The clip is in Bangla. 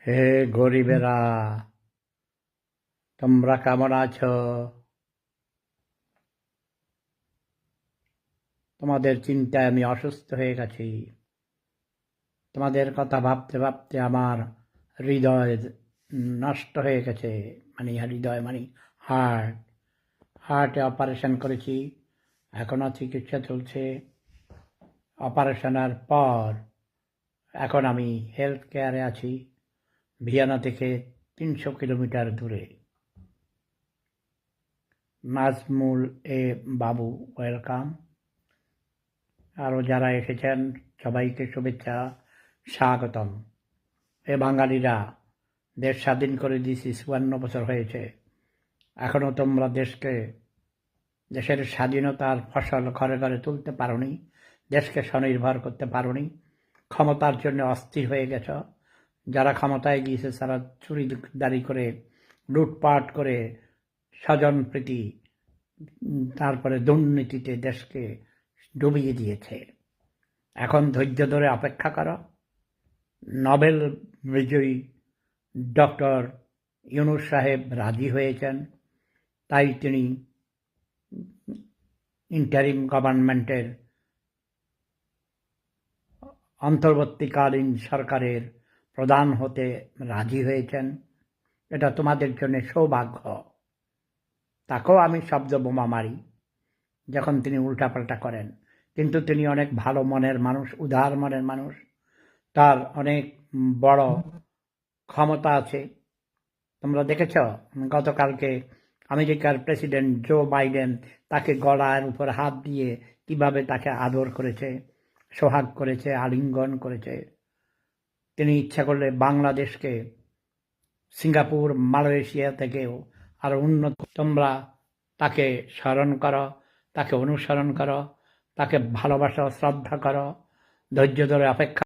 হে গরিবেরা, তোমরা কেমন আছো? তোমাদের চিন্তায় আমি অসুস্থ হয়ে গেছি। তোমাদের কথা ভাবতে ভাবতে আমার হৃদয় নষ্ট হয়ে গেছে। হৃদয় হার্টে অপারেশন করেছি, এখনো চিকিৎসা চলছে। অপারেশনের পর এখন আমি হেলথ কেয়ারে আছি, ভিয়েনা থেকে 300 কিলোমিটার দূরে। নাজমুল এ বাবু, ওয়েলকাম। আরও যারা এসেছেন সবাইকে শুভেচ্ছা, স্বাগতম। বাঙালিরা, দেশ স্বাধীন করে দিয়েছি, 54 বছর হয়েছে। এখনও তোমরা দেশের স্বাধীনতার ফসল ঘরে ঘরে তুলতে পারোনি, দেশকে স্বনির্ভর করতে পারোনি। ক্ষমতার জন্য অস্থির হয়ে গেছ। যারা ক্ষমতায় গিয়েছে তারা চুরিদারি করে, লুটপাট করে, স্বজনপ্রীতি, তারপরে দুর্নীতিতে দেশকে ডুবিয়ে দিয়েছে। এখন ধৈর্য ধরে অপেক্ষা করো। নোবেল বিজয়ী ডক্টর ইউনূস সাহেব রাজি হয়েছেন, তাই তিনি ইন্টারিম গভর্নমেন্টের অন্তর্বর্তীকালীন সরকারের প্রধান হতে রাজি হয়েছেন। এটা তোমাদের জন্য সৌভাগ্য। তাকেও আমি শব্দ বোমা মারি যখন তিনি উল্টাপাল্টা করেন, কিন্তু তিনি অনেক ভালো মনের মানুষ, উদার মনের মানুষ। তার অনেক বড় ক্ষমতা আছে। তোমরা দেখেছ গতকালকে আমেরিকার প্রেসিডেন্ট জো বাইডেন তাকে গলার উপর হাত দিয়ে কিভাবে তাকে আদর করেছে, সোহাগ করেছে, আলিঙ্গন করেছে। তিনি ইচ্ছা করলে বাংলাদেশকে সিঙ্গাপুর, মালয়েশিয়া থেকেও আরও উন্নত। তোমরা তাকে স্মরণ করো, তাকে অনুসরণ করো, তাকে ভালোবাসো, শ্রদ্ধা করো, ধৈর্য ধরে অপেক্ষা